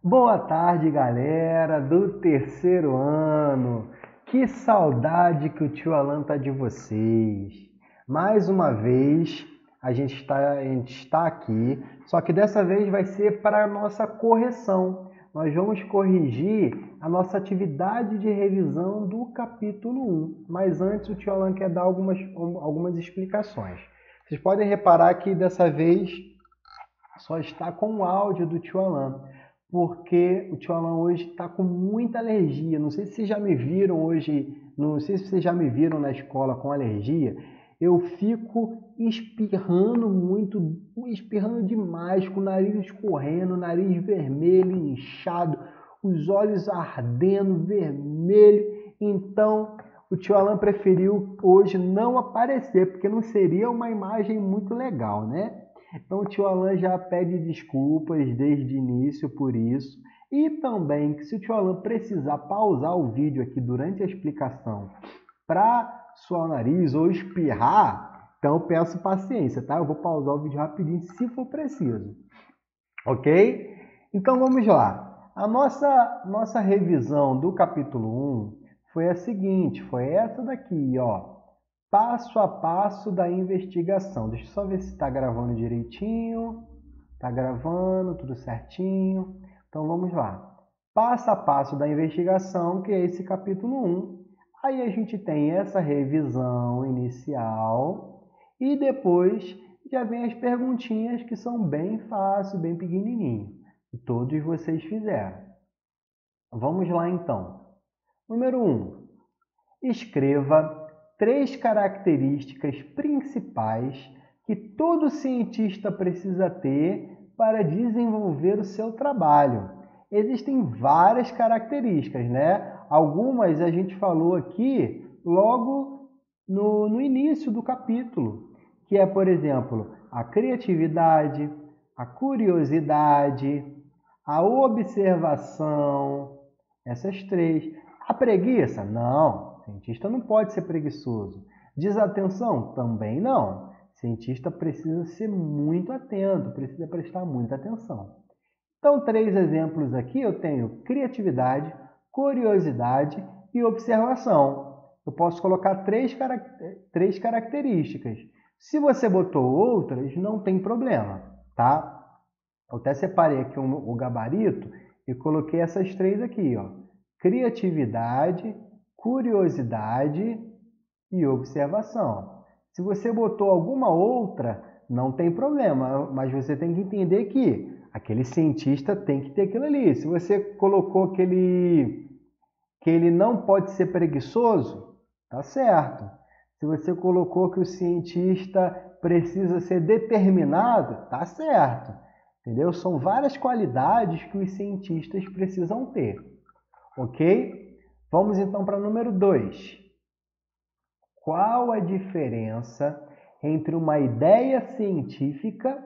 Boa tarde, galera do terceiro ano. Que saudade que o tio Alan tá de vocês. Mais uma vez a gente está aqui, só que dessa vez vai ser para a nossa correção. Nós vamos corrigir a nossa atividade de revisão do capítulo 1. Mas antes o tio Alan quer dar algumas explicações. Vocês podem reparar que dessa vez só está com o áudio do tio Alan, porque o tio Alan hoje está com muita alergia. Não sei se vocês já me viram hoje, não sei se vocês já me viram na escola com alergia. Eu fico espirrando muito, espirrando demais, com o nariz escorrendo, nariz vermelho, inchado, os olhos ardendo, vermelho. Então, o tio Alan preferiu hoje não aparecer, porque não seria uma imagem muito legal, né? Então o tio Alan já pede desculpas desde o início por isso. E também que se o tio Alan precisar pausar o vídeo aqui durante a explicação para suar o nariz ou espirrar, então eu peço paciência, tá? Eu vou pausar o vídeo rapidinho se for preciso, ok? Então vamos lá. A nossa revisão do capítulo 1 foi a seguinte, foi essa daqui, ó. Passo a passo da investigação. Deixa eu só ver se está gravando direitinho. Está gravando, tudo certinho. Então vamos lá. Passo a passo da investigação, que é esse capítulo 1. Aí a gente tem essa revisão inicial e depois já vem as perguntinhas que são bem fáceis, bem pequenininho. E todos vocês fizeram. Vamos lá então. Número 1. Escreva 3 características principais que todo cientista precisa ter para desenvolver o seu trabalho. Existem várias características, né? Algumas a gente falou aqui logo no início do capítulo, que é, por exemplo, a criatividade, a curiosidade, a observação, essas 3. A preguiça? Não, cientista não pode ser preguiçoso. Desatenção? Também não. Cientista precisa ser muito atento, precisa prestar muita atenção. Então, 3 exemplos aqui eu tenho criatividade, curiosidade e observação. Eu posso colocar 3 características. Se você botou outras, não tem problema, tá? Eu até separei aqui o gabarito e coloquei essas 3 aqui, ó. Criatividade, curiosidade e observação. Se você botou alguma outra, não tem problema, mas você tem que entender que aquele cientista tem que ter aquilo ali. Se você colocou que ele não pode ser preguiçoso, tá certo. Se você colocou que o cientista precisa ser determinado, tá certo. Entendeu? São várias qualidades que os cientistas precisam ter. Ok? Vamos então para o número 2. Qual a diferença entre uma ideia científica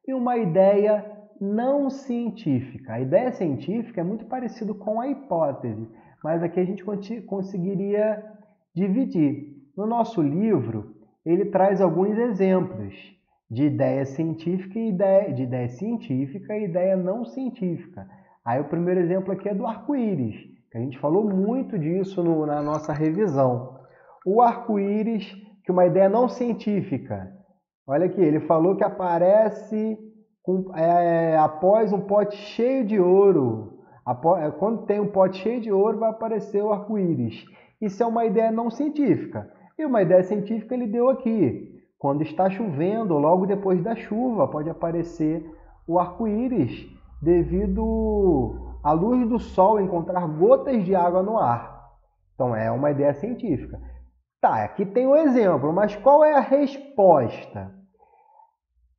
e uma ideia não científica? A ideia científica é muito parecido com a hipótese, mas aqui a gente conseguiria dividir. No nosso livro, ele traz alguns exemplos de ideia científica e ideia não científica. Aí o primeiro exemplo aqui é do arco-íris, que a gente falou muito disso na nossa revisão. O arco-íris, que é uma ideia não científica. Olha aqui, ele falou que aparece após um pote cheio de ouro. Quando tem um pote cheio de ouro, vai aparecer o arco-íris. Isso é uma ideia não científica. E uma ideia científica ele deu aqui. Quando está chovendo, logo depois da chuva, pode aparecer o arco-íris devido à luz do sol encontrar gotas de água no ar. Então é uma ideia científica. Tá, aqui tem um exemplo, mas qual é a resposta?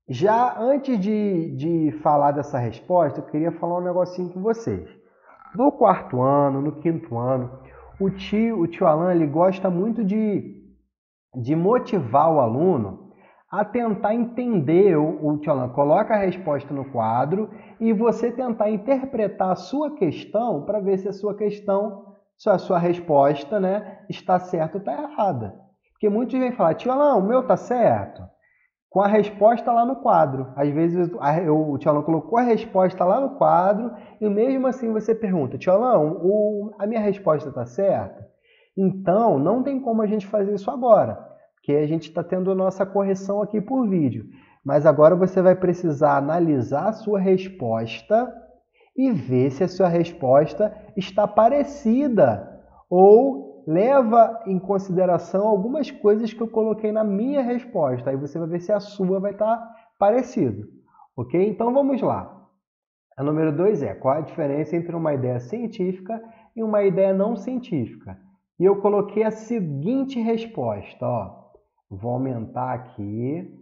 Já antes de falar dessa resposta, eu queria falar um negocinho com vocês. No quarto ano, no quinto ano, o tio Alan ele gosta muito de motivar o aluno a tentar entender. O tio Alan coloca a resposta no quadro e você tentar interpretar a sua questão para ver se a sua questão, se a sua resposta, né, está certa ou está errada. Porque muitos vêm falar, tio Alan, o meu está certo? com a resposta lá no quadro. Às vezes o tio Alan colocou a resposta lá no quadro e mesmo assim você pergunta, tio Alan, a minha resposta está certa? Então, não tem como a gente fazer isso agora, porque a gente está tendo a nossa correção aqui por vídeo. Mas agora você vai precisar analisar a sua resposta e ver se a sua resposta está parecida ou leva em consideração algumas coisas que eu coloquei na minha resposta. Aí você vai ver se a sua vai estar parecida. Ok? Então vamos lá. A número 2 é qual a diferença entre uma ideia científica e uma ideia não científica. E eu coloquei a seguinte resposta. Ó. Vou aumentar aqui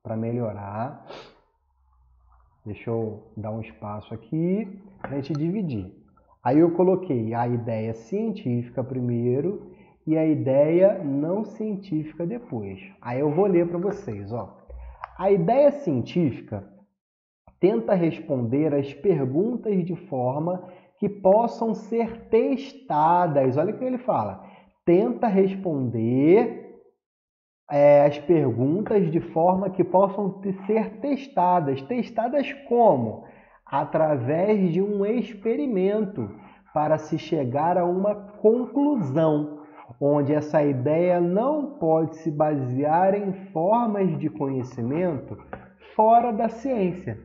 para melhorar. Deixa eu dar um espaço aqui para a gente dividir. Aí eu coloquei a ideia científica primeiro e a ideia não científica depois. Aí eu vou ler para vocês. Ó. A ideia científica tenta responder às perguntas de forma que possam ser testadas. Olha o que ele fala. Tenta responder as perguntas de forma que possam ser testadas. Testadas como? Através de um experimento para se chegar a uma conclusão, onde essa ideia não pode se basear em formas de conhecimento fora da ciência.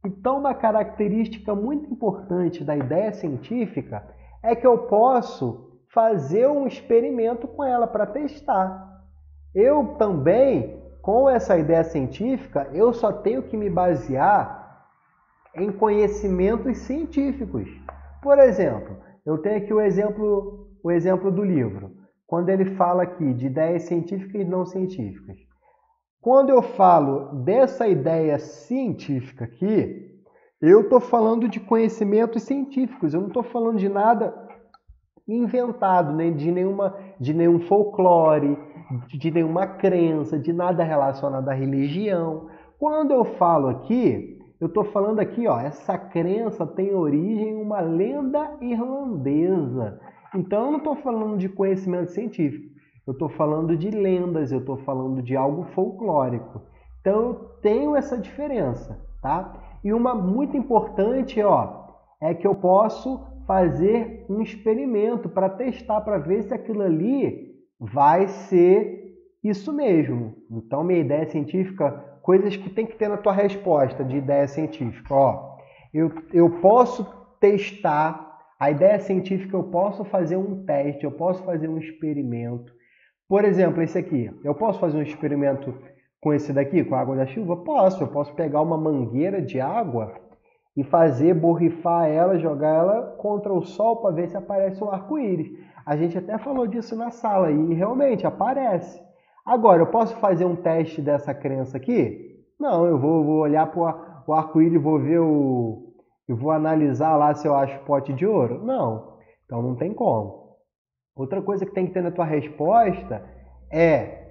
Então, uma característica muito importante da ideia científica é que eu posso fazer um experimento com ela para testar. Eu também, com essa ideia científica, eu só tenho que me basear em conhecimentos científicos. Por exemplo, eu tenho aqui o exemplo do livro, quando ele fala aqui de ideias científicas e não científicas. Quando eu falo dessa ideia científica aqui, eu estou falando de conhecimentos científicos, eu não estou falando de nada inventado, nem de nenhum folclore, de nenhuma crença, de nada relacionado à religião. Quando eu falo aqui, eu estou falando aqui, ó, essa crença tem origem em uma lenda irlandesa. Então eu não estou falando de conhecimento científico, eu estou falando de lendas, eu estou falando de algo folclórico. Então eu tenho essa diferença, tá? E uma muito importante, ó, é que eu posso fazer um experimento para testar, para ver se aquilo ali vai ser isso mesmo. Então, minha ideia científica, coisas que tem que ter na tua resposta de ideia científica. Ó, eu posso testar, a ideia científica eu posso fazer um teste, eu posso fazer um experimento. Por exemplo, esse aqui, eu posso fazer um experimento com esse daqui, com a água da chuva? Posso, eu posso pegar uma mangueira de água e borrifar ela, jogar ela contra o sol para ver se aparece um arco-íris. A gente até falou disso na sala e realmente aparece. Agora, eu posso fazer um teste dessa crença aqui? Não, eu vou olhar para o arco-íris e vou ver eu vou analisar lá se eu acho pote de ouro? Não, então não tem como. Outra coisa que tem que ter na tua resposta é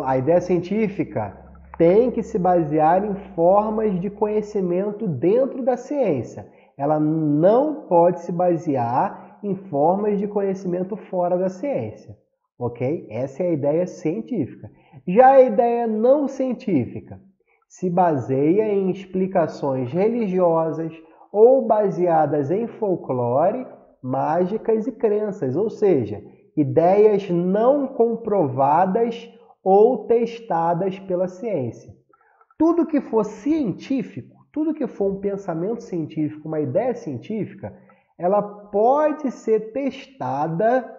a ideia científica tem que se basear em formas de conhecimento dentro da ciência. Ela não pode se basear em formas de conhecimento fora da ciência. Ok? Essa é a ideia científica. Já a ideia não científica se baseia em explicações religiosas ou baseadas em folclore, mágicas e crenças, ou seja, ideias não comprovadas ou testadas pela ciência. Tudo que for científico, tudo que for um pensamento científico, uma ideia científica, ela pode ser testada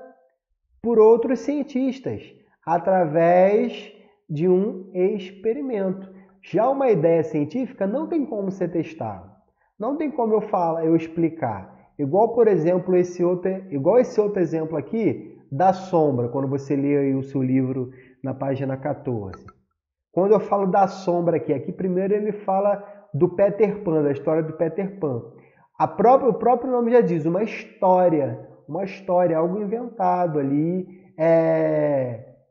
por outros cientistas através de um experimento. Já uma ideia científica não tem como ser testada. Não tem como eu explicar. Igual, por exemplo, esse outro exemplo aqui da sombra, quando você lê aí o seu livro na página 14. Quando eu falo da sombra aqui primeiro ele fala do Peter Pan, da história do Peter Pan. O próprio nome já diz, uma história, algo inventado ali,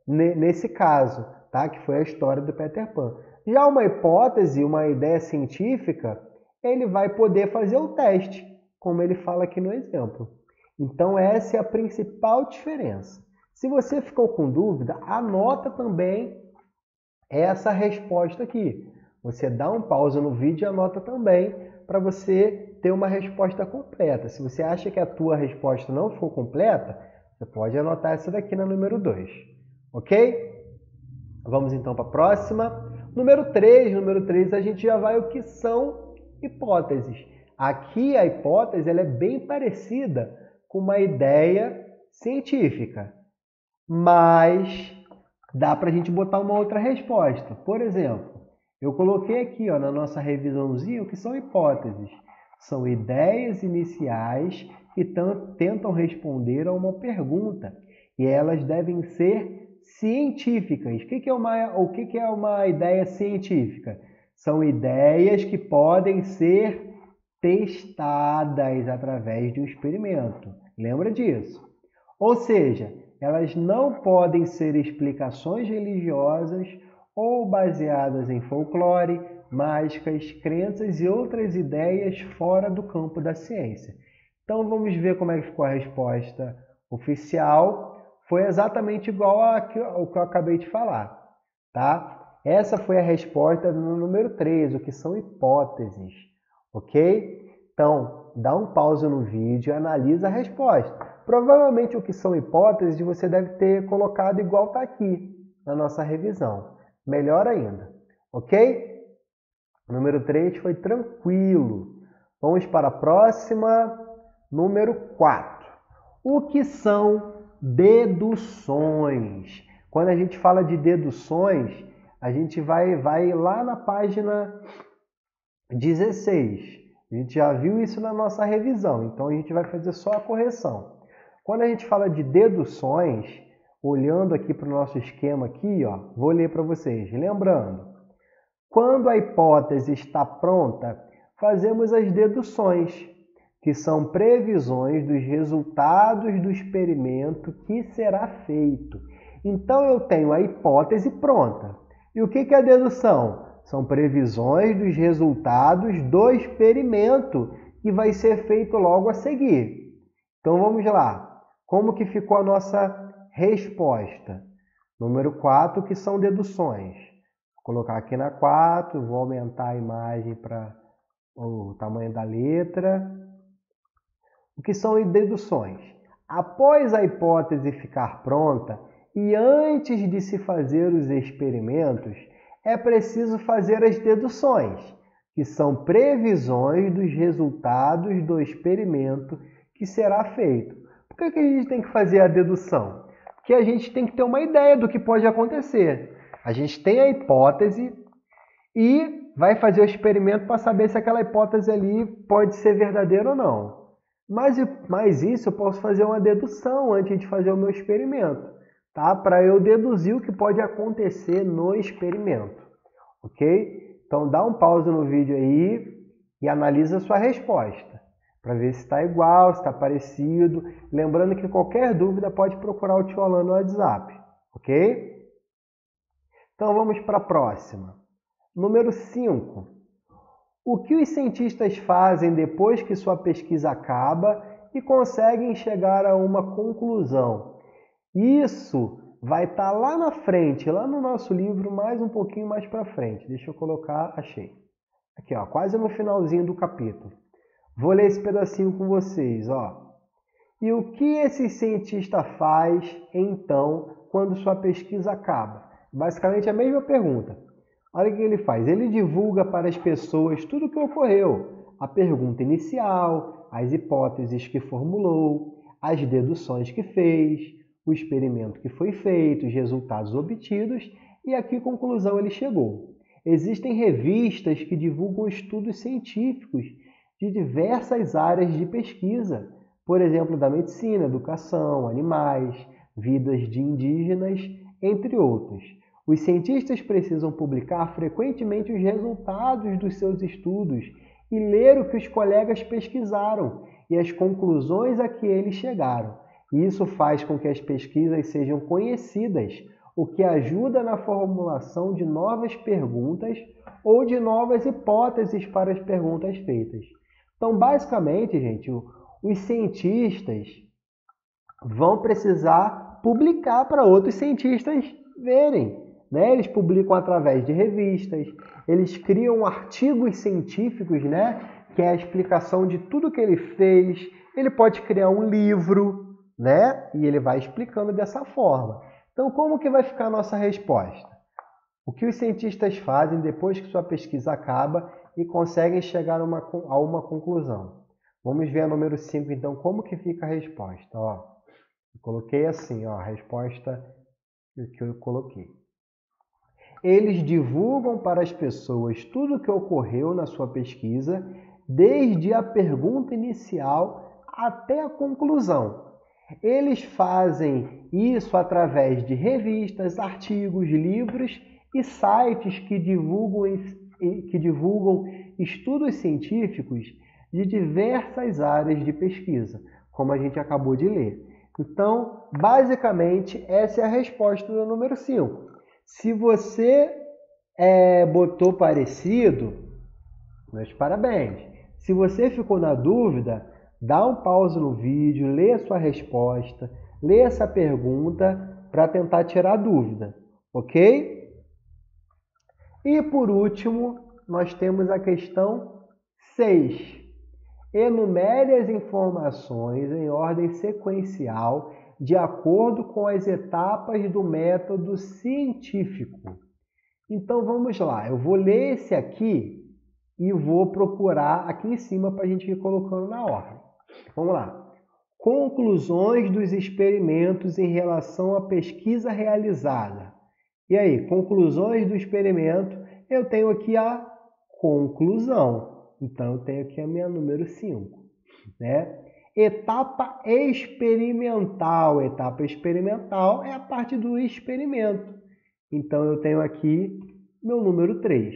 nesse caso, tá? Que foi a história do Peter Pan. Já uma hipótese, uma ideia científica, ele vai poder fazer o teste, como ele fala aqui no exemplo. Então essa é a principal diferença. Se você ficou com dúvida, anota também essa resposta aqui. Você dá um pause no vídeo e anota também para você ter uma resposta completa. Se você acha que a tua resposta não ficou completa, você pode anotar essa daqui na número 2, ok? Vamos então para a próxima. Número 3 a gente já vai o que são hipóteses. Aqui a hipótese ela é bem parecida com uma ideia científica, mas dá para a gente botar uma outra resposta. Por exemplo, eu coloquei aqui na nossa revisãozinha o que são hipóteses. São ideias iniciais que tentam responder a uma pergunta e elas devem ser científicas. O que é uma ideia científica? São ideias que podem ser testadas através de um experimento. Lembra disso? Ou seja, elas não podem ser explicações religiosas ou baseadas em folclore, mágicas, crenças e outras ideias fora do campo da ciência. Então vamos ver como é que ficou a resposta oficial. Foi exatamente igual ao que eu acabei de falar, tá? Essa foi a resposta no número 3, o que são hipóteses, ok? Então, dá um pause no vídeo e analisa a resposta. Provavelmente o que são hipóteses você deve ter colocado igual está aqui na nossa revisão. Melhor ainda, ok? Número 3 foi tranquilo. Vamos para a próxima, número 4. O que são deduções? Quando a gente fala de deduções, a gente vai lá na página 16. A gente já viu isso na nossa revisão, então a gente vai fazer só a correção. Quando a gente fala de deduções, olhando aqui para o nosso esquema aqui, vou ler para vocês. Lembrando, quando a hipótese está pronta, fazemos as deduções, que são previsões dos resultados do experimento que será feito. Então, eu tenho a hipótese pronta. E o que é a dedução? São previsões dos resultados do experimento que vai ser feito logo a seguir. Então, vamos lá. Como que ficou a nossa resposta? Número 4, que são deduções. Vou colocar aqui na 4, vou aumentar a imagem para o tamanho da letra. O que são deduções? Após a hipótese ficar pronta e antes de se fazer os experimentos, é preciso fazer as deduções, que são previsões dos resultados do experimento que será feito. Por que a gente tem que fazer a dedução? Porque a gente tem que ter uma ideia do que pode acontecer. A gente tem a hipótese e vai fazer o experimento para saber se aquela hipótese ali pode ser verdadeira ou não. Mas isso eu posso fazer uma dedução antes de fazer o meu experimento, tá? Para eu deduzir o que pode acontecer no experimento, ok? Então dá um pause no vídeo aí e analisa a sua resposta, para ver se está igual, se está parecido. Lembrando que qualquer dúvida pode procurar o tio Alan no WhatsApp, ok? Então vamos para a próxima. Número 5. O que os cientistas fazem depois que sua pesquisa acaba e conseguem chegar a uma conclusão? Isso vai estar lá na frente, lá no nosso livro, um pouquinho mais para frente. Deixa eu colocar, achei. Aqui, quase no finalzinho do capítulo. Vou ler esse pedacinho com vocês, E o que esse cientista faz, então, quando sua pesquisa acaba? Basicamente a mesma pergunta. Olha o que ele faz. Ele divulga para as pessoas tudo o que ocorreu. A pergunta inicial, as hipóteses que formulou, as deduções que fez, o experimento que foi feito, os resultados obtidos e a que conclusão ele chegou. Existem revistas que divulgam estudos científicos de diversas áreas de pesquisa, por exemplo, da medicina, educação, animais, vidas de indígenas, entre outros. Os cientistas precisam publicar frequentemente os resultados dos seus estudos e ler o que os colegas pesquisaram e as conclusões a que eles chegaram. Isso faz com que as pesquisas sejam conhecidas, o que ajuda na formulação de novas perguntas ou de novas hipóteses para as perguntas feitas. Então, basicamente, gente, os cientistas vão precisar publicar para outros cientistas verem. né? Eles publicam através de revistas, eles criam artigos científicos, né? Que é a explicação de tudo que ele fez. Ele pode criar um livro, né? E ele vai explicando dessa forma. Então, como que vai ficar a nossa resposta? O que os cientistas fazem depois que sua pesquisa acaba e conseguem chegar a uma conclusão? Vamos ver a número 5, então, como que fica a resposta. Ó, eu coloquei assim, ó, a resposta que eu coloquei. Eles divulgam para as pessoas tudo o que ocorreu na sua pesquisa, desde a pergunta inicial até a conclusão. Eles fazem isso através de revistas, artigos, livros e sites que divulgam estudos científicos de diversas áreas de pesquisa, como a gente acabou de ler. Então, basicamente, essa é a resposta do número 5. Se você botou parecido, meus parabéns. Se você ficou na dúvida, dá um pause no vídeo, lê a sua resposta, lê essa pergunta para tentar tirar a dúvida, ok? E por último, nós temos a questão 6. Enumere as informações em ordem sequencial de acordo com as etapas do método científico. Então vamos lá, eu vou ler esse aqui e vou procurar aqui em cima para a gente ir colocando na ordem. Vamos lá. Conclusões dos experimentos em relação à pesquisa realizada. E aí, conclusões do experimento, eu tenho aqui a conclusão. Então, eu tenho aqui a minha número 5. Né? Etapa experimental. Etapa experimental é a parte do experimento. Então, eu tenho aqui meu número 3.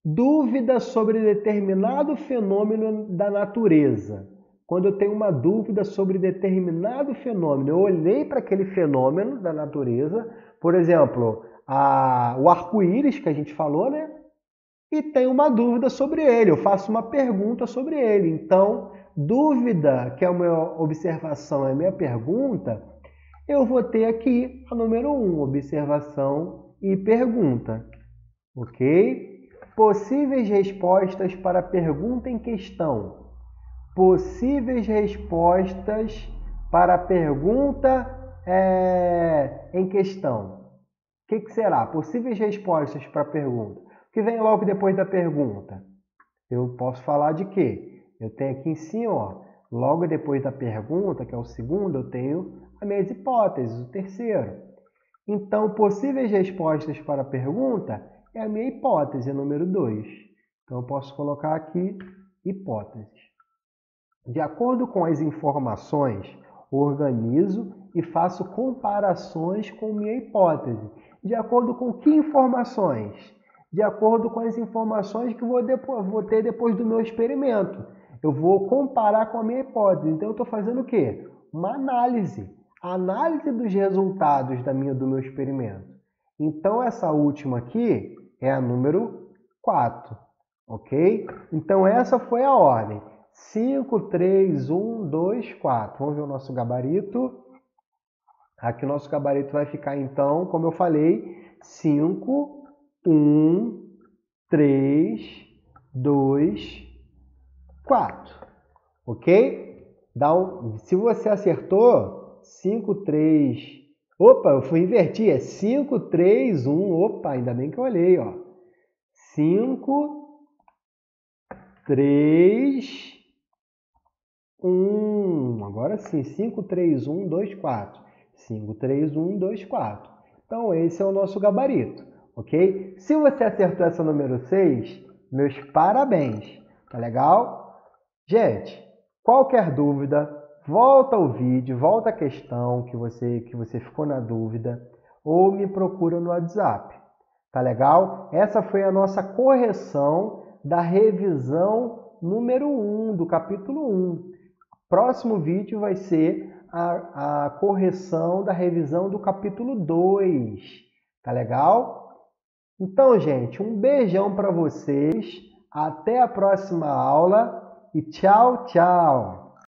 Dúvida sobre determinado fenômeno da natureza. Quando eu tenho uma dúvida sobre determinado fenômeno, eu olhei para aquele fenômeno da natureza, por exemplo, o arco-íris que a gente falou, né? E tenho uma dúvida sobre ele, eu faço uma pergunta sobre ele. Então, dúvida, que é a minha observação, é a minha pergunta, eu vou ter aqui a número 1, observação e pergunta. Ok? Possíveis respostas para a pergunta em questão. Possíveis respostas para a pergunta em questão. O que será? Possíveis respostas para a pergunta. O que vem logo depois da pergunta? Eu posso falar de quê? Eu tenho aqui em cima, ó, logo depois da pergunta, que é o segundo, eu tenho as minhas hipóteses, o terceiro. Então, possíveis respostas para a pergunta é a minha hipótese, número 2. Então, eu posso colocar aqui hipóteses. De acordo com as informações, organizo e faço comparações com minha hipótese. De acordo com que informações? De acordo com as informações que vou ter depois do meu experimento. Eu vou comparar com a minha hipótese. Então, eu estou fazendo o quê? Uma análise. Análise dos resultados do meu experimento. Então, essa última aqui é a número 4. Ok? Então, essa foi a ordem. 5, 3, 1, 2, 4. Vamos ver o nosso gabarito. Aqui o nosso gabarito vai ficar, então, como eu falei, 5, 1, 3, 2, 4. Ok? Se você acertou, 5, 3... Opa, eu fui invertir. É 5, 3, 1. Opa, ainda bem que eu olhei, ó. 5, 3, 1. Agora sim, 5, 3, 1, 2, 4. 5, 3, 1, 2, 4. Então, esse é o nosso gabarito, ok? Se você acertou essa número 6, meus parabéns, tá legal? Gente, qualquer dúvida, volta ao vídeo, volta à questão que você ficou na dúvida, ou me procura no WhatsApp, tá legal? Essa foi a nossa correção da revisão número 1, do capítulo 1. Próximo vídeo vai ser a correção da revisão do capítulo 2. Tá legal? Então, gente, um beijão para vocês. Até a próxima aula e tchau, tchau!